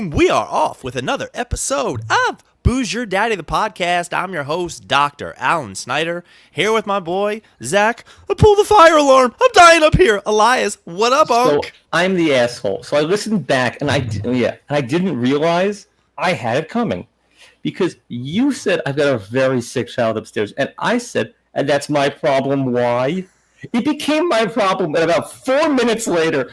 boom, we are off with another episode of Booze Your Daddy, the podcast. I'm your host, Dr. Alan Snyder, here with my boy, Zach. Pull the fire alarm. I'm dying up here. Elias, what up, Unc? So I'm the asshole. So I listened back, and I didn't realize I had it coming. Because you said, I've got a very sick child upstairs, and I said, and that's my problem, why? It became my problem, and about 4 minutes later,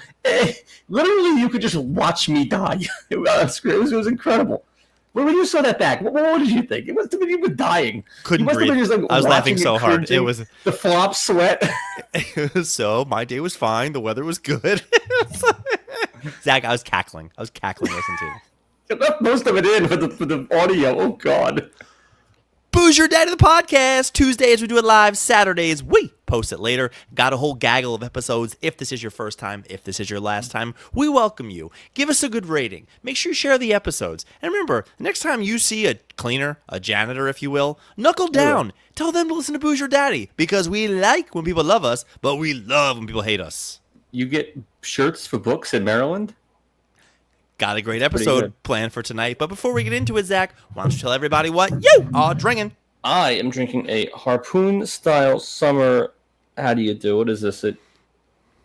literally you could just watch me die. It was incredible. When you saw that back, what did you think? It was you were dying. Couldn't breathe. Just, like, I was laughing so hard. It was the flop sweat. So my day was fine. The weather was good. Zach, I was cackling. Listening to you. I left most of it in for the audio. Oh, God. Booze Your Daddy, the podcast. Tuesdays we do it live. Saturdays we post it later. Got a whole gaggle of episodes. If this is your first time, if this is your last time, we welcome you. Give us a good rating. Make sure you share the episodes. And remember, next time you see a cleaner, a janitor, if you will, knuckle down. Yeah. Tell them to listen to Booze Your Daddy, because we like when people love us, but we love when people hate us. You get shirts for books in Maryland? Got a great episode planned for tonight. But before we get into it, Zach, why don't you tell everybody what you are drinking? I am drinking a Harpoon-style summer... How do you do it? Is this an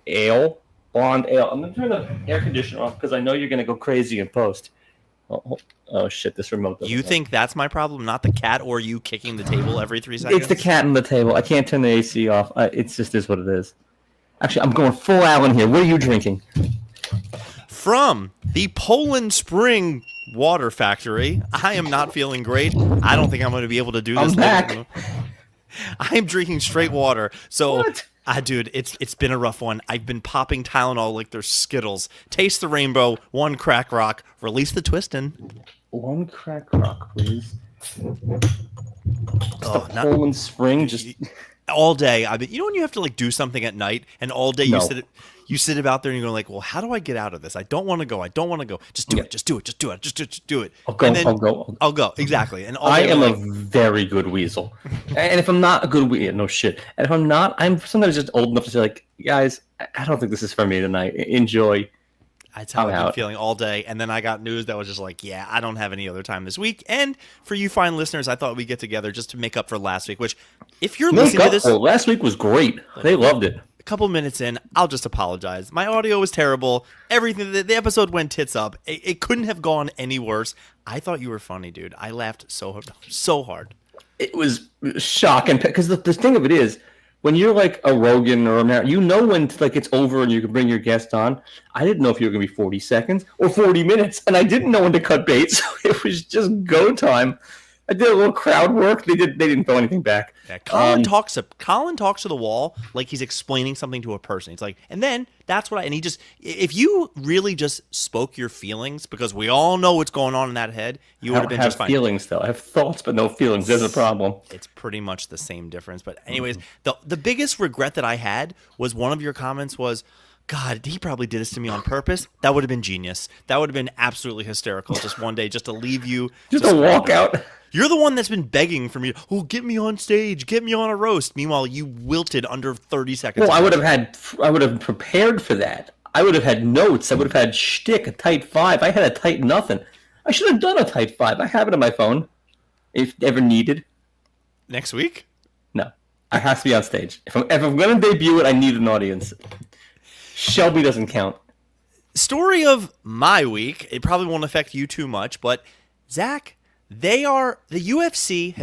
ale? Blonde ale. I'm going to turn the air conditioner off because I know you're going to go crazy in post. Oh, shit, this remote doesn't work. Think that's my problem, not the cat or you kicking the table every 3 seconds? It's the cat on the table. I can't turn the AC off. It just is what it is. Actually, I'm going full Allen here. What are you drinking? From the Poland Spring Water Factory. I am not feeling great. I don't think I'm going to be able to do this. I'm back. I'm drinking straight water. So, what? Dude, it's been a rough one. I've been popping Tylenol like they're Skittles. Taste the rainbow, one crack rock, release the twistin'. One crack rock, please. Oh, Poland Spring, just... all day. I mean, you know when you have to like do something at night and all day you sit about there and you're like, well, how do I get out of this? I don't want to go. Just do it. Just do it. I'll go. Exactly. And I am a very good weasel. And if I'm not a good weasel, no shit. And if I'm not, I'm sometimes just old enough to say like, guys, I don't think this is for me tonight. Enjoy. That's how I've been feeling all day. And then I got news that was just like, yeah, I don't have any other time this week. And for you fine listeners, I thought we'd get together just to make up for last week, which if you're listening to this... last week was great. They loved it. A couple minutes in, I'll just apologize. My audio was terrible. Everything, the episode went tits up. It couldn't have gone any worse. I thought you were funny, dude. I laughed so hard. It was shocking. Because the thing of it is, when you're like a Rogan or a Mar, you know when like it's over and you can bring your guest on. I didn't know if you were going to be 40 seconds or 40 minutes, and I didn't know when to cut bait, so it was just go time. I did a little crowd work. They didn't throw anything back. Yeah, Colin talks to the wall like he's explaining something to a person. It's like, and then that's what and he just, if you really just spoke your feelings, because we all know what's going on in that head, you would have been just fine. I have feelings though. I have thoughts but no feelings. There's a problem. It's pretty much the same difference. But anyways, the biggest regret that I had was one of your comments was, God, he probably did this to me on purpose. That would have been genius. That would have been absolutely hysterical. Just one day, just to leave you. Just a walk out. You're the one that's been begging for me. Oh, get me on stage. Get me on a roast. Meanwhile, you wilted under 30 seconds. Well, I would have prepared for that. I would have had notes. I would have had shtick, a tight 5. I had a tight nothing. I should have done a tight 5. I have it on my phone, if ever needed. Next week? No, I have to be on stage. If I'm going to debut it, I need an audience. Shelby doesn't count. Story of my week. It probably won't affect you too much, but Zach, the UFC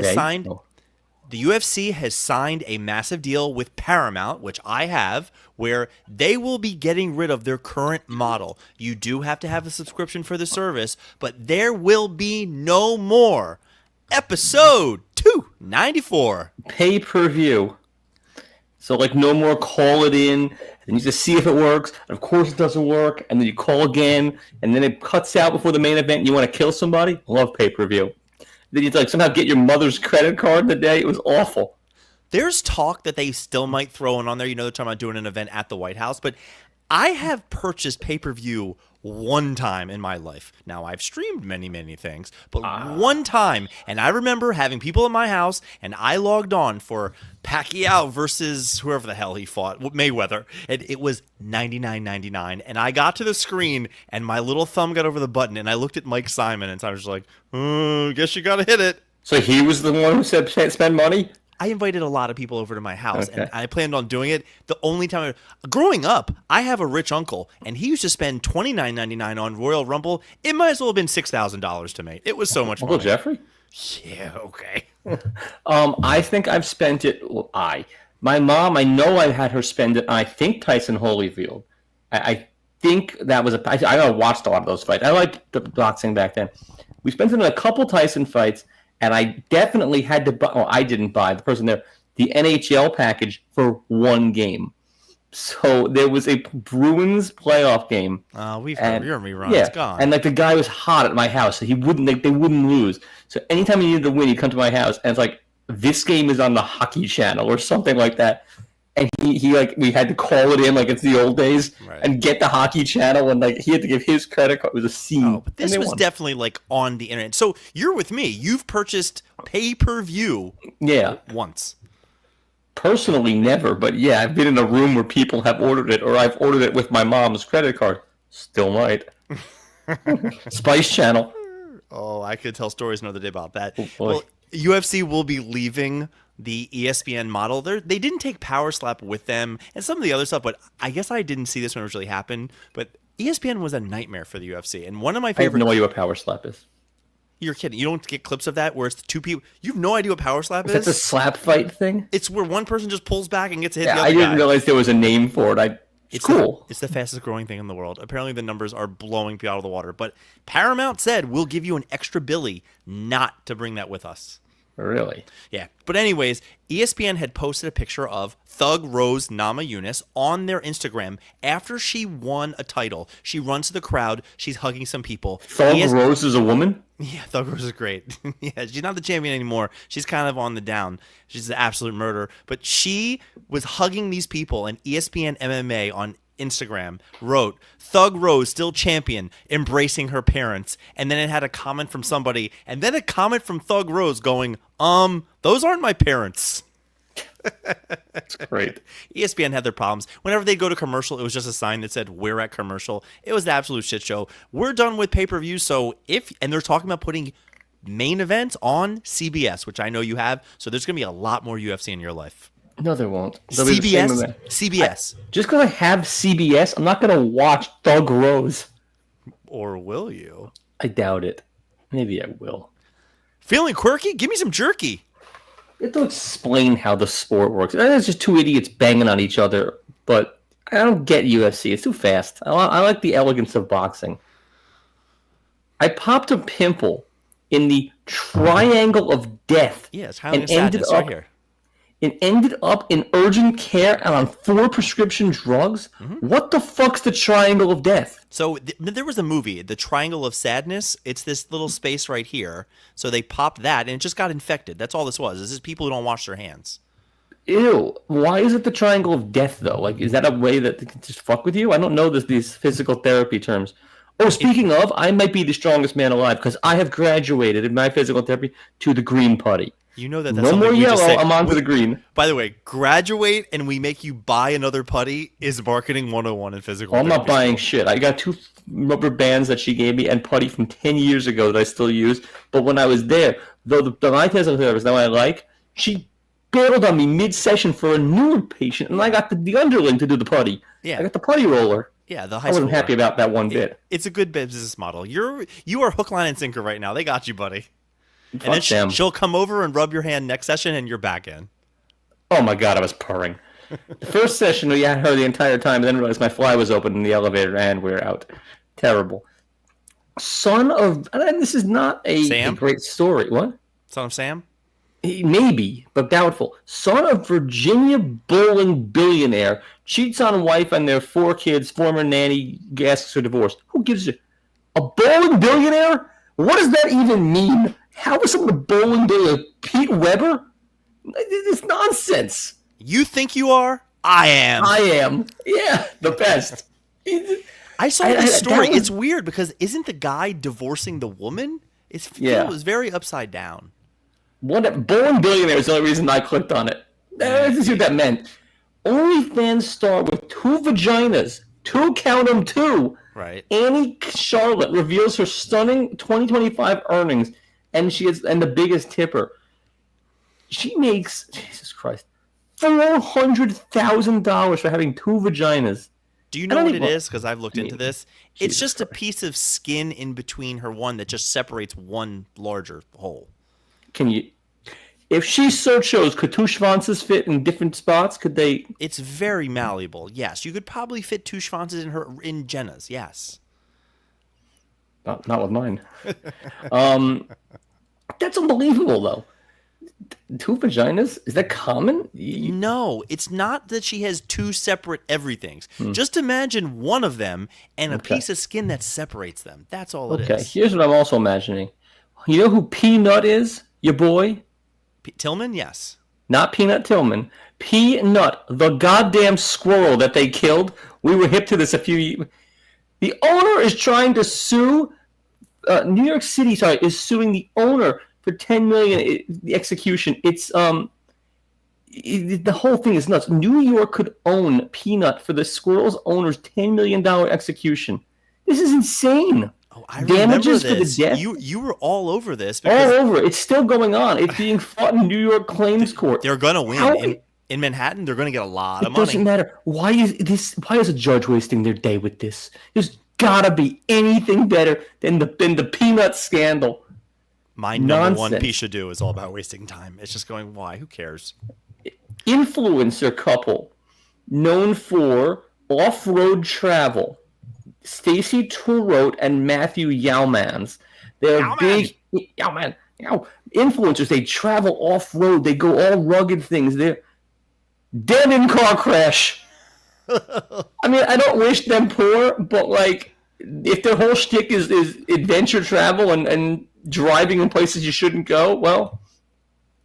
has signed a massive deal with Paramount, which I have, where they will be getting rid of their current model. You do have to have a subscription for the service, but there will be no more episode 294 pay-per-view. So, like, no more call it in, and you just see if it works, and of course it doesn't work, and then you call again, and then it cuts out before the main event, and you want to kill somebody? Love pay-per-view. Then you like somehow get your mother's credit card the day. It was awful. There's talk that they still might throw in on there. You know, they're talking about doing an event at the White House, but I have purchased pay-per-view one time in my life. Now, I've streamed many, many things, but one time, and I remember having people in my house, and I logged on for Pacquiao versus whoever the hell he fought, Mayweather, and it was $99.99, and I got to the screen, and my little thumb got over the button, and I looked at Mike Simon, and I was just like, guess you gotta hit it. So he was the one who said spend money? I invited a lot of people over to my house, Okay. and I planned on doing it. The only time growing up, I have a rich uncle, and he used to spend $29.99 on Royal Rumble. It might as well have been $6,000 to me. It was so much Uncle money. Jeffrey? Yeah, okay. I think I've spent it. My mom, I know I had her spend it. I think Tyson Holyfield. I think that was I watched a lot of those fights. I liked the boxing back then. We spent it in a couple Tyson fights, and I definitely had to buy. Well, I didn't buy the person there the NHL package for one game. So there was a Bruins playoff game. We've heard your reruns. Yeah, It's gone. and like the guy was hot at my house, so he wouldn't. They wouldn't lose. So anytime he needed to win, he'd come to my house, and it's like this game is on the hockey channel or something like that. And he like we had to call it in like it's the old days and get the hockey channel, and like he had to give his credit card. It was a scene. Oh, but this was definitely like on the internet. So you're with me. You've purchased pay-per-view once. Personally, never, but yeah, I've been in a room where people have ordered it, or I've ordered it with my mom's credit card. Still might. Spice Channel. Oh, I could tell stories another day about that. Oh, well, UFC will be leaving the ESPN model. They didn't take Power Slap with them and some of the other stuff, but I guess I didn't see this when it really happened. But ESPN was a nightmare for the UFC, and one of my favorite. I have no idea what Power Slap is. You're kidding. You don't get clips of that where it's the two people. You have no idea what Power Slap is? That's a slap fight thing? It's where one person just pulls back and gets to hit the other I didn't guy. realize there was a name for it. It's cool. It's the fastest growing thing in the world. Apparently the numbers are blowing people out of the water. But Paramount said we'll give you an extra billy not to bring that with us. Really? Yeah. But anyways, ESPN had posted a picture of Thug Rose Namajunas on their Instagram after she won a title. She runs to the crowd. She's hugging some people. Thug Rose is a woman? Yeah, Thug Rose is great. Yeah, she's not the champion anymore. She's kind of on the down. She's an absolute murder. But she was hugging these people, and ESPN MMA on Instagram wrote, Thug Rose still champion, embracing her parents. And then it had a comment from somebody, and then a comment from Thug Rose going, those aren't my parents. That's great. ESPN had their problems. Whenever they'd go to commercial, it was just a sign that said, we're at commercial. It was an absolute shit show. We're done with pay-per-view, so and they're talking about putting main events on CBS, which I know you have, so there's going to be a lot more UFC in your life. No, there won't. CBS? Just because I have CBS, I'm not going to watch Thug Rose. Or will you? I doubt it. Maybe I will. Feeling quirky? Give me some jerky. You have to explain how the sport works. It's just two idiots banging on each other, but I don't get UFC. It's too fast. I like the elegance of boxing. I popped a pimple in the triangle of death. Yeah, it's highly sadness right here. It ended up in urgent care and on 4 prescription drugs? Mm-hmm. What the fuck's the triangle of death? So there was a movie, The Triangle of Sadness. It's this little space right here. So they popped that, and it just got infected. That's all this was. This is people who don't wash their hands. Ew. Why is it the triangle of death, though? Like, is that a way that they can just fuck with you? I don't know these physical therapy terms. Oh, speaking of, I might be the strongest man alive because I have graduated in my physical therapy to the green putty. You know that's no more yellow. I'm on to the green. By the way, graduate and we make you buy another putty is marketing 101 in physical. I'm not buying shit. I got 2 rubber bands that she gave me and putty from 10 years ago that I still use. But when I was there, though my physical therapist, now I like, she bailed on me mid-session for a newer patient, and I got the underling to do the putty. Yeah, I got the putty roller. Yeah, the high I wasn't happy about that one bit. It's a good business model. You are hook, line, and sinker right now. They got you, buddy. Fuck and then them. She'll come over and rub your hand next session, and you're back in. Oh my god, I was purring. The first session, we had her the entire time, and then realized my fly was open in the elevator, and we're out. Terrible. Son of... And this is not a great story. What? Son of Sam? Maybe, but doubtful. Son of Virginia bowling billionaire cheats on wife and their 4 kids, former nanny, asks for divorce. Who gives a... A bowling billionaire? What does that even mean? How is someone a bowling billionaire? Pete Weber? It's nonsense. You think you are? I am. I am. Yeah, the best. I saw this story. was- It's weird because isn't the guy divorcing the woman? It Yeah. was very upside down. Born Billionaire is the only reason I clicked on it. Let's see what that meant. OnlyFans star with 2 vaginas. 2, count them, 2. Right. Annie Charlotte reveals her stunning 2025 earnings, and the biggest tipper. She makes, Jesus Christ, $400,000 for having 2 vaginas. Do you know what it is? Because I've looked into this. It's just a piece of skin in between her one that just separates one larger hole. If she so chose, could 2 schwanzes fit in different spots? Could they? It's very malleable. Yes, you could probably fit 2 schwanzes in Jenna's. Yes. Not with mine. That's unbelievable, though. 2 vaginas? Is that common? No, it's not that she has 2 separate everythings. Just imagine one of them and a piece of skin that separates them. That's all it is. Okay, here's what I'm also imagining. You know who Peanut is? Your boy? Tillman? Yes. Not Peanut Tillman. Peanut, the goddamn squirrel that they killed. We were hip to this a few years. The owner is trying to sue. New York City, is suing the owner for $10 million. The execution. It's the whole thing is nuts. New York could own Peanut for the squirrel's owner's $10 million execution. This is insane. Oh, I remember this. For the death. You were all over this. All over. It's still going on. It's being fought in New York Claims Court. They're going to win. In Manhattan, they're going to get a lot of money. It doesn't matter. Why is a judge wasting their day with this? There's got to be anything better than the Peanut scandal. My number one Pishadoo is all about wasting time. It's just going, why? Who cares? Influencer couple known for off-road travel. Stacy Turot and Matthew Yowmans. They're big influencers. They travel off-road. They go all rugged things. They're dead in car crash. I mean, I don't wish them poor, but like, if their whole shtick is adventure travel and driving in places you shouldn't go, well,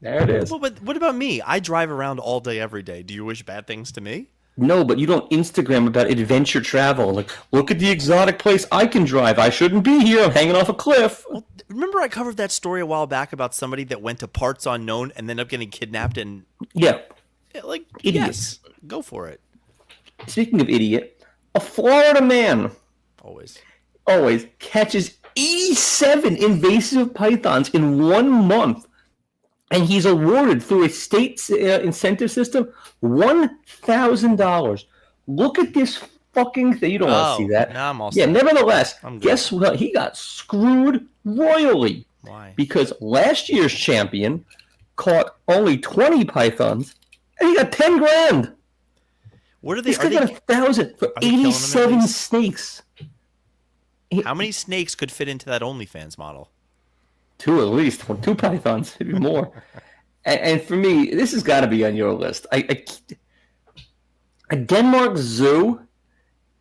there it is. Well, but what about me? I drive around all day, every day. Do you wish bad things to me? No, but you don't Instagram about adventure travel. Like, look at the exotic place I can drive. I shouldn't be here. I'm hanging off a cliff. Well, remember I covered that story a while back about somebody that went to parts unknown and ended up getting kidnapped and... Yeah. Like, idiots. Yes, go for it. Speaking of idiot, a Florida man always catches 87 invasive pythons in 1 month. And he's awarded through a state incentive system $1,000. Look at this fucking thing. You don't want to see that. No, I'm all set. Nevertheless, I'm guess what? He got screwed royally. Why? Because last year's champion caught only 20 pythons, and he got 10 grand. What are they? This guy got 1,000 for 87 snakes. How many snakes could fit into that OnlyFans model? 2 at least. 2 pythons, maybe more. and for me, this has got to be on your list. A Denmark zoo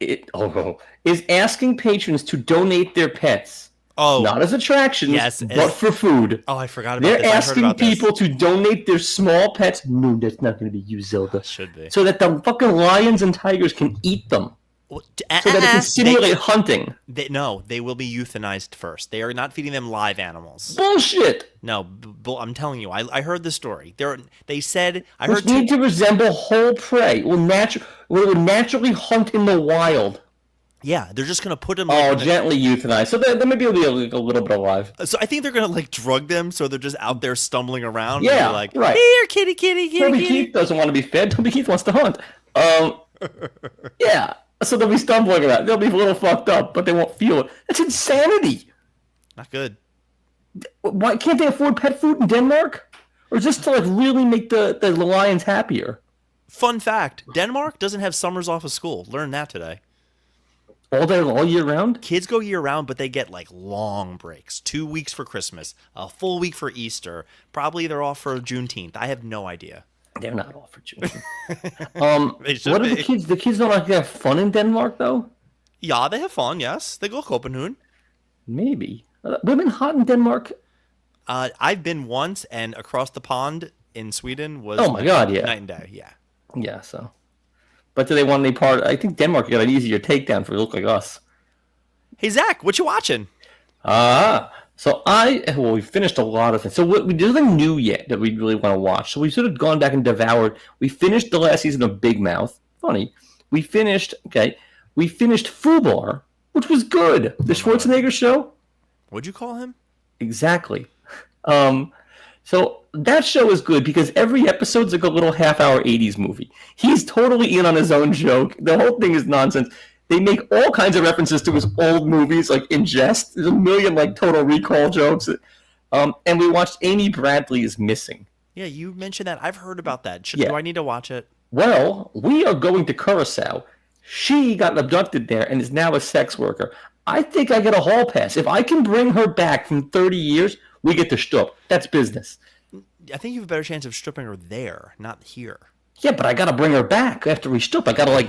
is asking patrons to donate their pets. Oh, not as attractions, but for food. Oh, I forgot about this. They're asking people to donate their small pets. No, that's not going to be you, Zelda. Should be. So that the fucking lions and tigers can eat them. So that it can simulate hunting. They will be euthanized first. They are not feeding them live animals. Bullshit. No, I'm telling you. I heard the story. They said I Which heard need to resemble whole prey. Will naturally hunt in the wild. Yeah, they're just gonna put them. Gently euthanize. So there maybe will be a little bit alive. So I think they're gonna drug them, so they're just out there stumbling around. Yeah, and right. Here, kitty. Toby Keith doesn't want to be fed. Toby Keith wants to hunt. Yeah. So they'll be stumbling around. They'll be a little fucked up, but they won't feel it. That's insanity. Not good. Why can't they afford pet food in Denmark? Or just to really make the lions happier? Fun fact: Denmark doesn't have summers off of school. Learned that today. All year round? Kids go year round, but they get long breaks. 2 weeks for Christmas, a full week for Easter. Probably they're off for Juneteenth. I have no idea. They're not off for Juneteenth. What are the kids? The kids don't have fun in Denmark, though? Yeah, they have fun, yes. They go Copenhagen. Maybe. Women hot in Denmark? I've been once, and across the pond in Sweden was night and day, yeah. Yeah, so. But do they want any part? I think Denmark got an easier takedown for look like us. Hey, Zach, what you watching? So we finished a lot of things. So we there's nothing new yet that we really want to watch. So we've sort of gone back and devoured. We finished the last season of Big Mouth. Funny. We finished Fubar, which was good. The Schwarzenegger show. What'd you call him? Exactly. So that show is good because every episode's like a little half-hour 80s movie. He's totally in on his own joke. The whole thing is nonsense. They make all kinds of references to his old movies, like in jest. There's a million like Total Recall jokes. And we watched Amy Bradley is Missing. Yeah, you mentioned that. I've heard about that. Yeah. Do I need to watch it? Well, we are going to Curacao. She got abducted there and is now a sex worker. I think I get a hall pass. If I can bring her back from 30 years, we get to Stup. That's business. I think you have a better chance of stripping her there, not here. Yeah, but I got to bring her back after we Stup. I got to,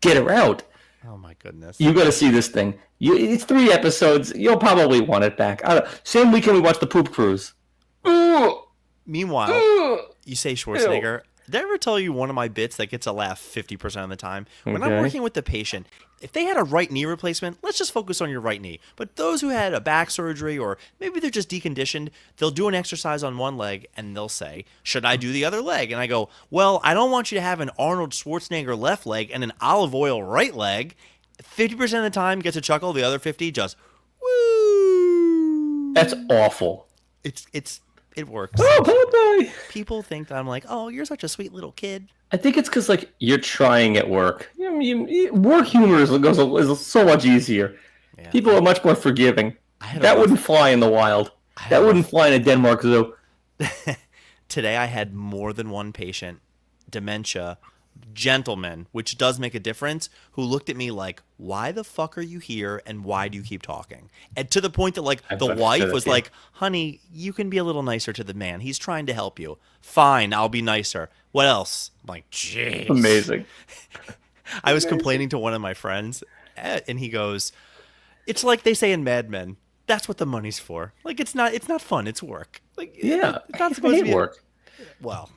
get her out. Oh, my goodness. You got to see this thing. It's 3 episodes. You'll probably want it back. Same weekend we watched The Poop Cruise. Meanwhile, you say Schwarzenegger. Did I ever tell you one of my bits that gets a laugh 50% of the time? When I'm working with the patient, if they had a right knee replacement, let's just focus on your right knee. But those who had a back surgery or maybe they're just deconditioned, they'll do an exercise on one leg and they'll say, should I do the other leg? And I go, well, I don't want you to have an Arnold Schwarzenegger left leg and an olive oil right leg. 50% of the time gets a chuckle, the other 50 just, woo. That's awful. It works. Oh, bye-bye. People think that I'm like, oh, you're such a sweet little kid. I think it's because you're trying at work. Work humor is so much easier. Yeah. People are much more forgiving. That wouldn't fly in the wild. That wouldn't fly in a Denmark zoo. Today I had more than one patient, dementia, gentlemen, which does make a difference, who looked at me like, why the fuck are you here and why do you keep talking? And to the point that the wife was like, honey, you can be a little nicer to the man. He's trying to help you. Fine, I'll be nicer. What else? I'm like, jeez. Amazing. I was complaining to one of my friends and he goes, it's like they say in Mad Men, that's what the money's for. Like, it's not fun, it's work. Yeah, it's not supposed to be work. Well,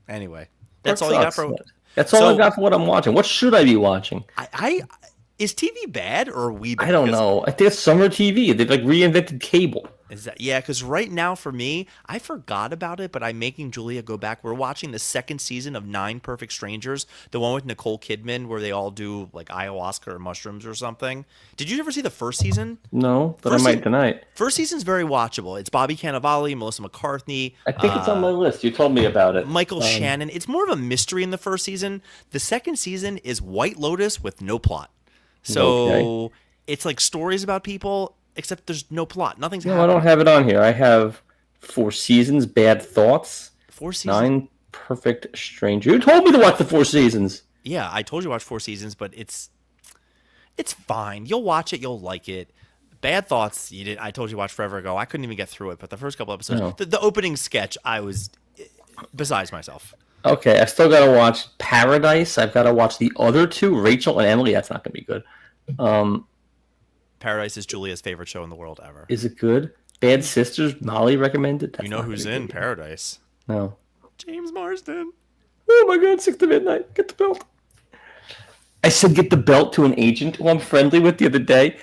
anyway, that's all you got for... That's all I got for what I'm watching. What should I be watching? Is TV bad or are we bad? I don't know. I think it's summer TV. They've reinvented cable. Is that because right now for me, I forgot about it, but I'm making Julia go back. We're watching the second season of 9 Perfect Strangers, the one with Nicole Kidman where they all do ayahuasca or mushrooms or something. Did you ever see the first season? No, but I might tonight. First season's very watchable. It's Bobby Cannavale, Melissa McCarthy. I think it's on my list. You told me about it. Michael Shannon. It's more of a mystery in the first season. The second season is White Lotus with no plot. So it's like stories about people, except there's no plot. Nothing's happening. I don't have it on here. I have 4 seasons, Bad Thoughts. 4 seasons? 9 Perfect Stranger. You told me to watch the 4 seasons. Yeah, I told you to watch 4 seasons, but it's fine. You'll watch it. You'll like it. Bad Thoughts, you did. I told you to watch forever ago. I couldn't even get through it, but the first couple episodes, the opening sketch, I was besides myself. Okay, I still got to watch Paradise. I've got to watch the other 2, Rachel and Emily. That's not going to be good. Paradise is Julia's favorite show in the world ever. Is it good? Bad Sisters, Molly recommended. You know who's in Paradise? No. James Marsden. Oh my God, 6 to midnight. Get the belt. I said get the belt to an agent who I'm friendly with the other day.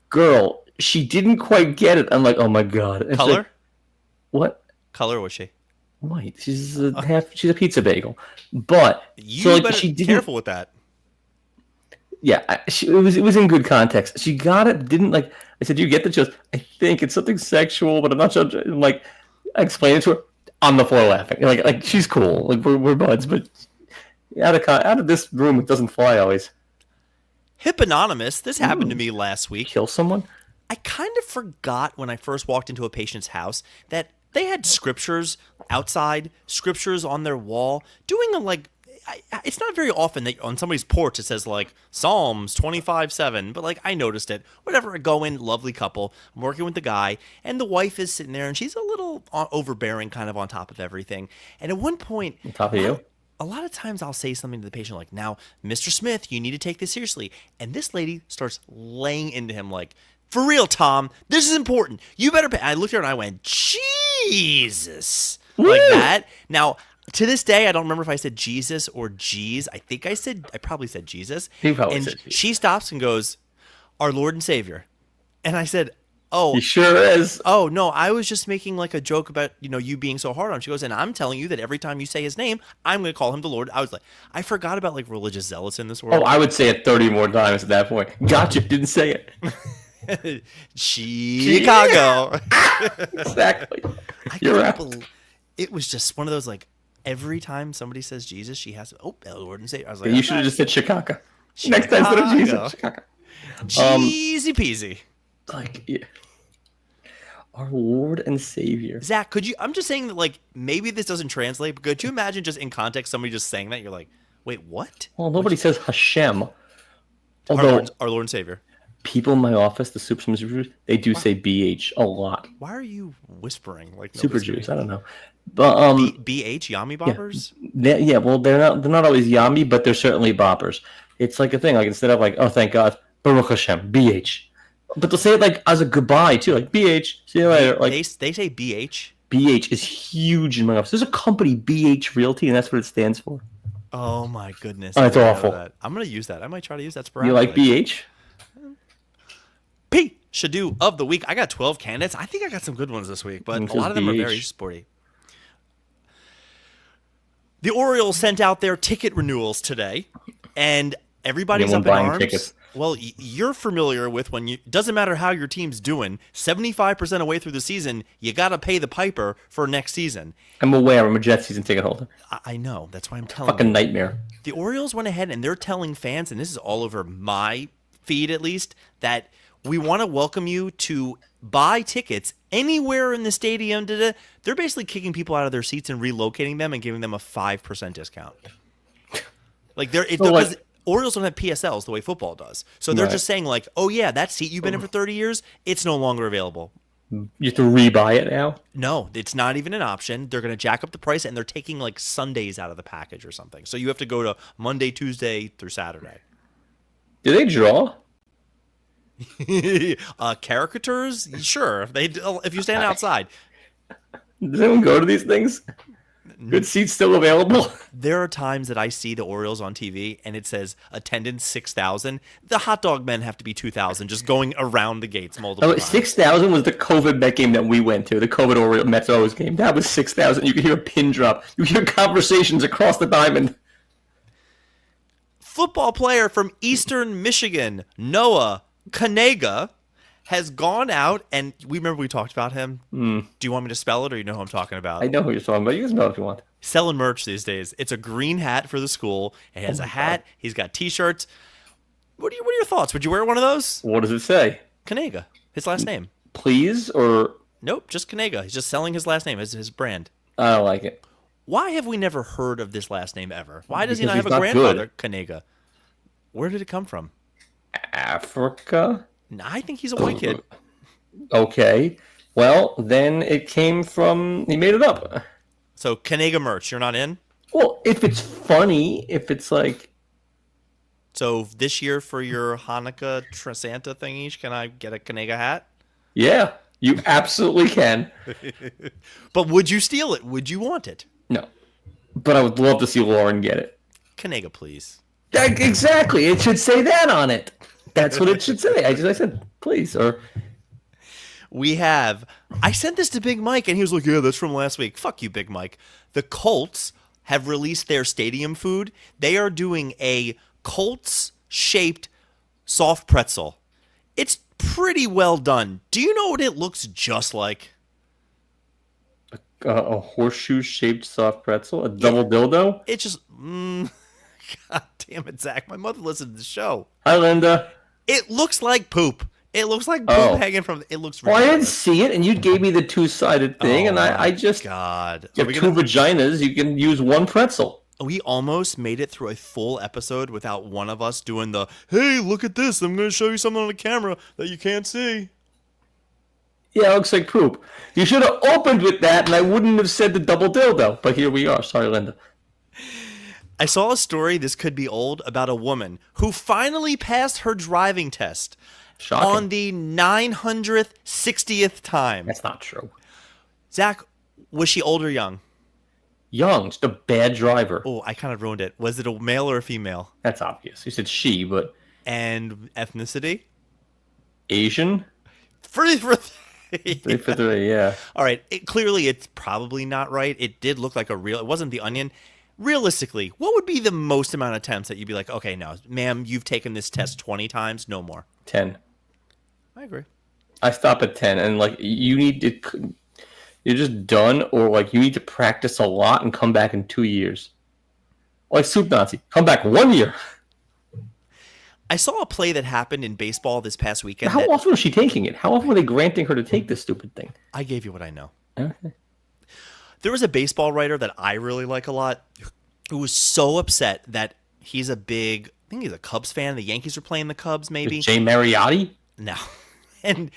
Girl, she didn't quite get it. I'm like, oh my God. And Color? What? Color was she? White. She's a pizza bagel. But you better be careful with that. Yeah, it was in good context. She got it. Didn't I said, "Do you get the?" She goes, "I think it's something sexual, but I'm not sure." I'm I explained it to her on the floor laughing. Like she's cool. We're buds, but out of this room, it doesn't fly always. Hippanonymous. This happened to me last week. Kill someone? I kind of forgot when I first walked into a patient's house that they had scriptures outside, scriptures on their wall, doing it's not very often that on somebody's porch it says Psalms 25:7, but I noticed it. Whatever, I go in, lovely couple. I'm working with the guy, and the wife is sitting there, and she's a little overbearing, kind of on top of everything. And at one point, on top of you. A lot of times I'll say something to the patient like, "Now, Mr. Smith, you need to take this seriously," and this lady starts laying into him "For real, Tom, this is important. You better pay." I looked at her and I went, "Jesus," like that. Now, To this day, I don't remember if I said Jesus or Jeez. I probably said Jesus. He probably and said Jesus. She stops and goes, "Our Lord and Savior." And I said, "Oh, He sure is. oh no, I was just making like a joke about, you being so hard on him." She goes, "And I'm telling you that every time you say his name, I'm going to call him the Lord." I was like, I forgot about like religious zealots in this world. Oh, I would say it 30 more times at that point. Gotcha. Didn't say it. Chicago. Exactly. You're right. It was just one of those like every time somebody says Jesus, she has to Lord and Savior. I was like, You should have just said Chicago. Next time instead of Jesus, Chicago. Easy peasy. Like, yeah. Our Lord and Savior. Zach, I'm just saying that like maybe this doesn't translate, but could you imagine just in context somebody just saying that? You're like, wait, what? Well, nobody says Hashem. Our Lord and Savior. People in my office, the Super Jews, they do say BH a lot. Why are you whispering like Super Jews? I don't know. But BH Yami boppers? Yeah, well, they're not always Yami, but they're certainly boppers. It's like a thing. Like instead of like, oh, thank God, Baruch Hashem, BH. But they'll say it like as a goodbye too, like BH. See you later. Like they say BH. BH is huge in my office. There's a company, BH Realty, and that's what it stands for. Oh my goodness! Oh, it's awful. I'm gonna use that. I might try to use that sporadically. You like BH? Pishadoo of the week. I got 12 candidates. I think I got some good ones this week, but a lot of them are very sporty. The Orioles sent out their ticket renewals today, and everybody's up in arms. Tickets. Well, you're familiar with doesn't matter how your team's doing, 75% of the way through the season, you got to pay the piper for next season. I'm aware. I'm a Jets season ticket holder. I know. That's why I'm telling you. Fucking nightmare. The Orioles went ahead and they're telling fans, and this is all over my feed at least, that we want to welcome you to buy tickets anywhere in the stadium. They're basically kicking people out of their seats and relocating them and giving them a 5% discount. Because Orioles don't have PSLs the way football does. So they're just saying like, oh yeah, that seat you've been in for 30 years, it's no longer available. You have to rebuy it now? No, it's not even an option. They're going to jack up the price, and they're taking like Sundays out of the package or something. So you have to go to Monday, Tuesday through Saturday. Do they draw? Caricatures? Sure. If you stand outside. Does anyone go to these things? Good seats still available? There are times that I see the Orioles on TV and it says attendance 6,000. The hot dog men have to be 2,000 just going around the gates multiple times. 6,000 was the COVID Met game that we went to, the COVID Orioles Mets O's game. That was 6,000. You could hear a pin drop. You could hear conversations across the diamond. Football player from Eastern Michigan, Noah Kanega, has gone out, and we talked about him. Do you want me to spell it, or you know who I'm talking about? I know who you're talking about. You can spell it if you want. Selling merch these days. It's a green hat for the school. It has a hat. God. He's got T-shirts. What are your thoughts? Would you wear one of those? What does it say? Kanega. His last name. Please, or? Nope, just Kanega. He's just selling his last name as his brand. I don't like it. Why have we never heard of this last name ever? Why does he not have a grandfather, Kanega? Where did it come from? Africa? I think he's a white kid. Okay. Well, then it came from... He made it up. So, Kanega merch, you're not in? Well, if it's funny, if it's like... So, this year for your Hanukkah Santa thingy, can I get a Kanega hat? Yeah, you absolutely can. But would you steal it? Would you want it? No. But I would love to see Lauren get it. Kanega, please. Exactly. It should say that on it. That's what it should say. I said, please. Or I sent this to Big Mike, and he was like, yeah, that's from last week. Fuck you, Big Mike. The Colts have released their stadium food. They are doing a Colts-shaped soft pretzel. It's pretty well done. Do you know what it looks just like? A horseshoe-shaped soft pretzel? A double dildo? It's just... God damn it, Zach. My mother listened to the show. Hi, Linda. It looks like poop. It looks like poop hanging from... It looks ridiculous. Well, I didn't see it, and you gave me the two-sided thing, and I just... God. You have two vaginas, you can use one pretzel. We almost made it through a full episode without one of us doing the, hey, look at this. I'm going to show you something on the camera that you can't see. Yeah, it looks like poop. You should have opened with that, and I wouldn't have said the double dildo. But here we are. Sorry, Linda. I saw a story, this could be old, about a woman who finally passed her driving test. Shocking. On the 960th time. That's not true. Zach, was she old or young? Young, just a bad driver. Oh, I kind of ruined it. Was it a male or a female? That's obvious. You said she, but And ethnicity? Asian? For 3 for 3, yeah. All right. Clearly, it's probably not right. It did look like it wasn't the Onion. Realistically, what would be the most amount of attempts that you'd be like, okay, no, ma'am, you've taken this test 20 times, no more? 10. I agree. I stop at 10, and like you need to, you're just done, or like you need to practice a lot and come back in 2 years. Like Soup Nazi, come back 1 year. I saw a play that happened in baseball this past weekend. How often was she taking it? How often were they granting her to take this stupid thing? I gave you what I know. Okay. There was a baseball writer that I really like a lot who was so upset that he's a big, I think he's a Cubs fan. The Yankees are playing the Cubs, maybe. With Jay Mariotti? No. And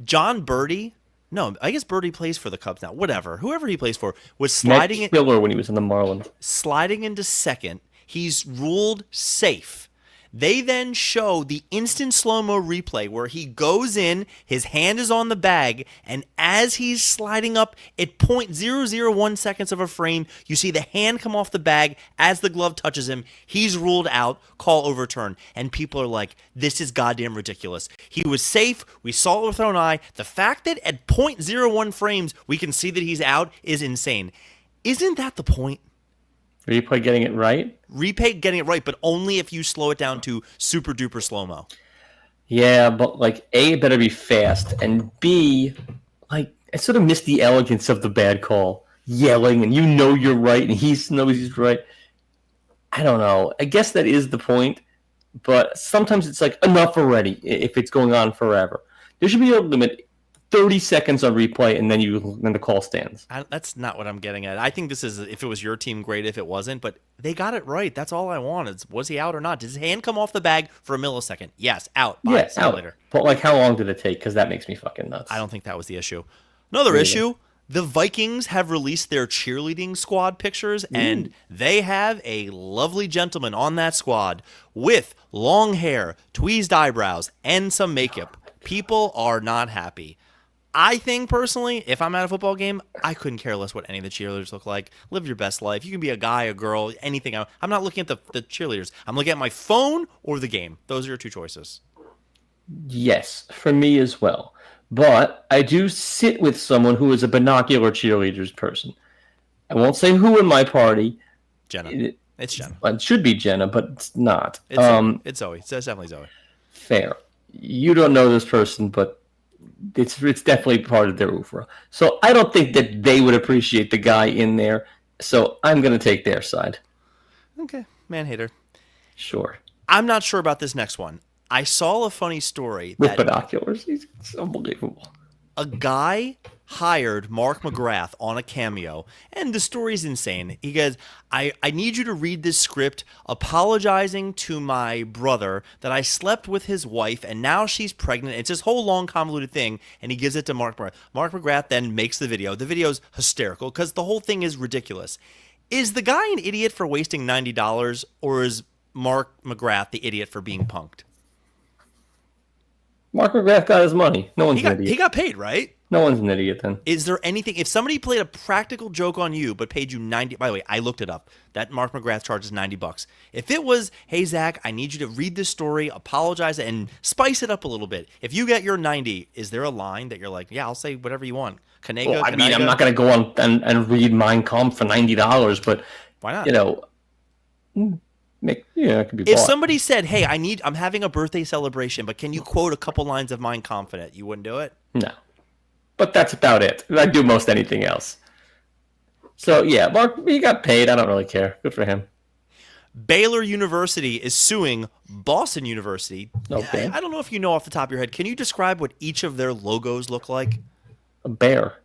John Birdie, no, I guess Birdie plays for the Cubs now. Whatever. Whoever he plays for was sliding Matt Killer when he was in the Marlins. sliding into second. He's ruled safe. They then show the instant slow-mo replay where he goes in, his hand is on the bag, and as he's sliding up at 0.001 seconds of a frame, you see the hand come off the bag as the glove touches him. He's ruled out, call overturned. And people are like, this is goddamn ridiculous. He was safe. We saw it with our own eye. The fact that at 0.01 frames we can see that he's out is insane. Isn't that the point? Replay getting it right? Replay getting it right, but only if you slow it down to super duper slow mo. Yeah, but like A, it better be fast, and B, like I sort of miss the elegance of the bad call, yelling, and you know you're right, and he knows he's right. I don't know. I guess that is the point, but sometimes it's like enough already if it's going on forever. There should be a limit. 30 seconds on replay, and then the call stands. That's not what I'm getting at. I think this is, if it was your team, great. If it wasn't, but they got it right. That's all I wanted. Was he out or not? Did his hand come off the bag for a millisecond? Yes, out. Bye. Yeah, See you out. later. But like, how long did it take? Because that makes me fucking nuts. I don't think that was the issue. Another issue, the Vikings have released their cheerleading squad pictures, and they have a lovely gentleman on that squad with long hair, tweezed eyebrows, and some makeup. People are not happy. I think, personally, if I'm at a football game, I couldn't care less what any of the cheerleaders look like. Live your best life. You can be a guy, a girl, anything. I'm not looking at the cheerleaders. I'm looking at my phone or the game. Those are your two choices. Yes, for me as well. But I do sit with someone who is a binocular cheerleaders person. I won't say who in my party. Jenna. It's Jenna. It should be Jenna, but it's not. It's Zoe. It's definitely Zoe. Fair. You don't know this person, but it's definitely part of their oeuvre. So I don't think that they would appreciate the guy in there. So I'm going to take their side. Okay. Man hater. Sure. I'm not sure about this next one. I saw a funny story With that binoculars. It's unbelievable. a guy hired Mark McGrath on a cameo, and the story's insane. He goes, I need you to read this script apologizing to my brother that I slept with his wife and now she's pregnant. It's this whole long convoluted thing, and he gives it to Mark McGrath. Mark McGrath then makes the video. The video's hysterical because the whole thing is ridiculous. Is the guy an idiot for wasting $90, or is Mark McGrath the idiot for being punked? Mark McGrath got his money. No one's an idiot. He got paid, right? No one's an idiot then. Is there anything, if somebody played a practical joke on you but paid you 90, by the way, I looked it up, that Mark McGrath charges $90. If it was, hey Zach, I need you to read this story, apologize, and spice it up a little bit. If you get your 90, is there a line that you're like, yeah, I'll say whatever you want? Kanega, Well, I mean, I'm not going to go on and read Mein Kampf for $90, but why not? You know, it could be If bought. somebody said, hey, I'm having a birthday celebration, but can you quote a couple lines of Mein Kampf in it? You wouldn't do it? No. But that's about it. I'd do most anything else. So, yeah, Mark, he got paid. I don't really care. Good for him. Baylor University is suing Boston University. Okay. I don't know if you know off the top of your head. Can you describe what each of their logos look like? A bear.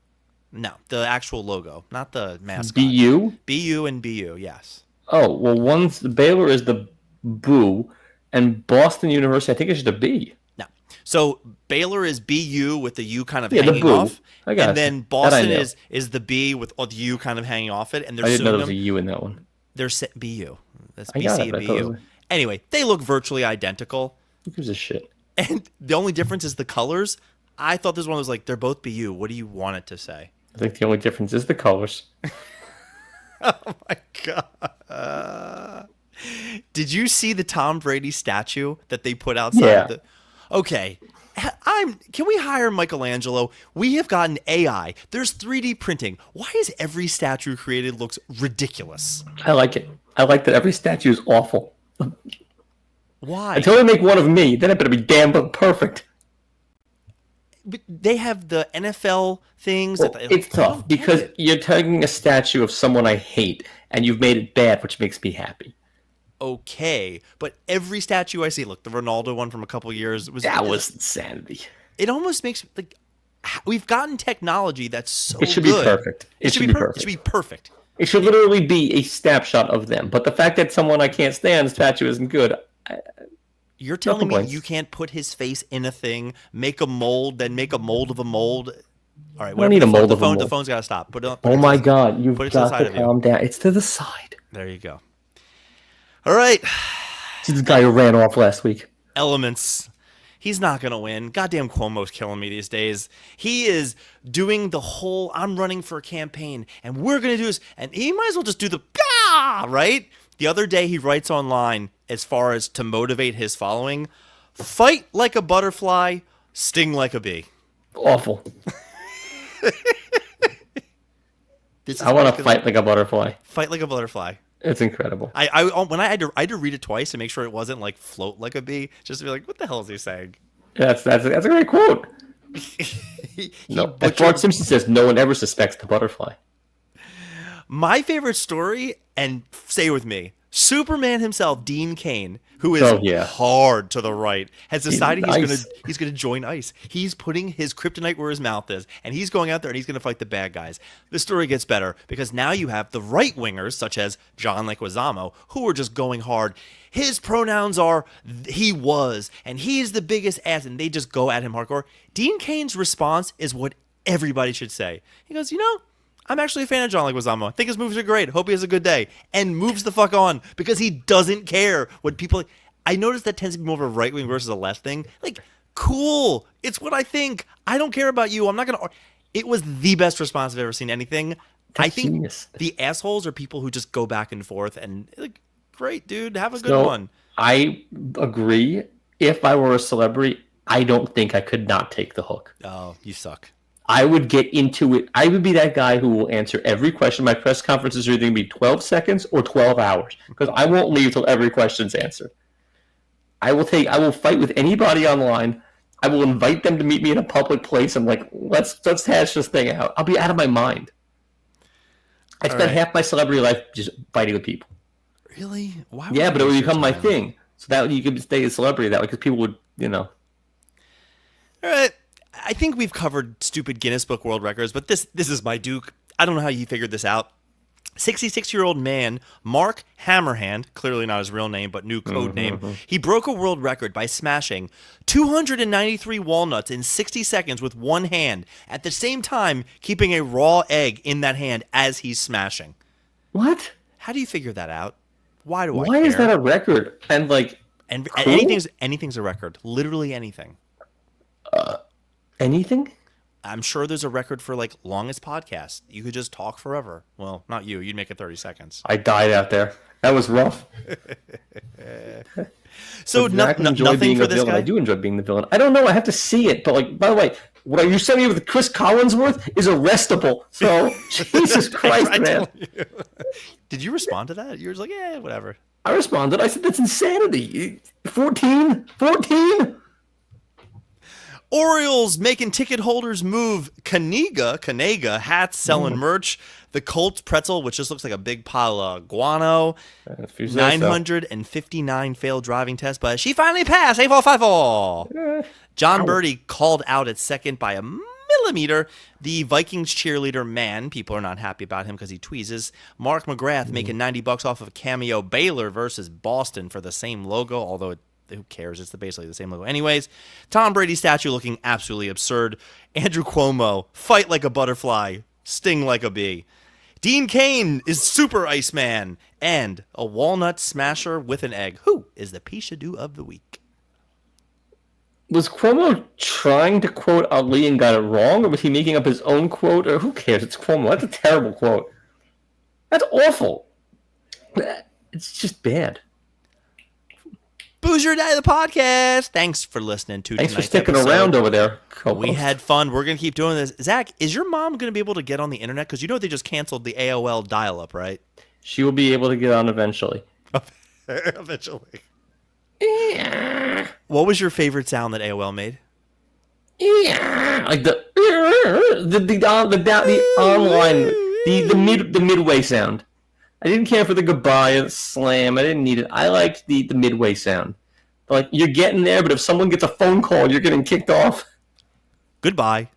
No, the actual logo, not the mascot. BU? BU and BU, yes. Oh, well, Baylor is the boo, and Boston University, I think it's just a B. No. So Baylor is BU with the U kind of Yeah, the hanging boo. off. I got and you. then That I Boston know. is the B with the U kind of hanging off it, and they're I didn't suing know there was them. a U in that one. They're BU. That's I got BC it, and I thought it BU. was- Anyway, they look virtually identical. Who gives a shit? And the only difference is the colors. I thought this one was like, they're both BU. What do you want it to say? I think the only difference is the colors. my God. Did you see the Tom Brady statue that they put outside Yeah. of the... Okay. Can we hire Michelangelo? We have gotten AI. There's 3D printing. Why is every statue created looks ridiculous? I like it. I like that every statue is awful. Why? Until they make one of me, then it better be damn perfect. But they have the NFL things. Well, it's tough because you're taking a statue of someone I hate and you've made it bad, which makes me happy. Okay, but every statue I see, look, the Ronaldo one from a couple years was insanity. It almost makes like we've gotten technology that's so it should good. Be perfect. It should be perfect. It should be perfect. It should literally be a snapshot of them. But the fact that someone I can't stand statue isn't good. You're telling me you can't put his face in a thing, make a mold, then make a mold of a mold. All right, I don't need a mold of a mold. The phone's got to stop. Put it oh my God, you've got to calm down. It's to the side. There you go. All right. This is the guy who ran off last week. Elements. He's not going to win. Goddamn Cuomo's killing me these days. He is doing the whole, I'm running for a campaign, and we're going to do this. And he might as well just do the, right? The other day he writes online, as far as to motivate his following, fight like a butterfly, sting like a bee. Awful. I want to fight like a butterfly. Fight like a butterfly. It's incredible. When I had to read it twice to make sure it wasn't like float like a bee, just to be like, what the hell is he saying? That's a great quote. As Bart Simpson says, no one ever suspects the butterfly. My favorite story, and stay with me, Superman himself, Dean Cain, who is hard to the right, has decided he's gonna join ICE. He's putting his kryptonite where his mouth is, and he's going out there and he's gonna fight the bad guys. The story gets better because now you have the right wingers, such as John Leguizamo, who are just going hard. His pronouns are he was, and he's the biggest ass, and they just go at him hardcore. Dean Cain's response is what everybody should say. He goes, I'm actually a fan of John Leguizamo. I think his movies are great. Hope he has a good day. And moves the fuck on because he doesn't care what people... I noticed that tends to be more of a right wing versus a left thing. Like, cool. It's what I think. I don't care about you. I'm not going to... It was the best response I've ever seen anything. I think genius. The assholes are people who just go back and forth and like, great, dude. Have a good one. I agree. If I were a celebrity, I don't think I could not take the hook. Oh, you suck. I would get into it. I would be that guy who will answer every question. My press conferences are either going to be 12 seconds or 12 hours because I won't leave till every question's answered. I will fight with anybody online. I will invite them to meet me in a public place. I'm like, let's hash this thing out. I'll be out of my mind. I spent half my celebrity life just fighting with people. Really? Why? Yeah, but it would become my thing. So that you could stay a celebrity that way because people would, All right. I think we've covered stupid Guinness Book World Records, but this is my Duke. I don't know how you figured this out. 66-year-old man, Mark Hammerhand, clearly not his real name, but new code name, he broke a world record by smashing 293 walnuts in 60 seconds with one hand, at the same time keeping a raw egg in that hand as he's smashing. What? How do you figure that out? Why do I care? Why is that a record? And cool? anything's a record. Literally anything. Anything? I'm sure there's a record for longest podcast. You could just talk forever. Well, not you. You'd make it 30 seconds. I died out there. That was rough. So nothing for this guy? I do enjoy being the villain. I don't know. I have to see it. But by the way, what you sent me with Chris Collinsworth is arrestable. So Jesus Christ, man. Did you respond to that? You were just like, yeah, whatever. I responded. I said, that's insanity. 14? Orioles making ticket holders move. Kanega hats selling merch. The Colts pretzel, which just looks like a big pile of guano. 959 failed driving tests, but she finally passed. 8454. John Birdie called out at second by a millimeter. The Vikings cheerleader man, people are not happy about him because he tweezes. Mark McGrath making $90 off of cameo. Baylor versus Boston for the same logo, although who cares? It's basically the same logo. Anyways, Tom Brady statue looking absolutely absurd. Andrew Cuomo, fight like a butterfly, sting like a bee. Dean Cain is Super Iceman. And a walnut smasher with an egg. Who is the Pishadoo of the week? Was Cuomo trying to quote Ali and got it wrong? Or was he making up his own quote? Or who cares? It's Cuomo. That's a terrible quote. That's awful. It's just bad. Boozer Daddy the podcast. Thanks for listening to Thanks for tonight's sticking episode. around over there. We had fun. We're going to keep doing this. Zach, is your mom going to be able to get on the internet? Because you know they just canceled the AOL dial-up, right? She will be able to get on eventually. Eventually. What was your favorite sound that AOL made? Like the online the midway sound. I didn't care for the goodbye and slam. I didn't need it. I liked the midway sound. Like, you're getting there, but if someone gets a phone call, you're getting kicked off. Goodbye.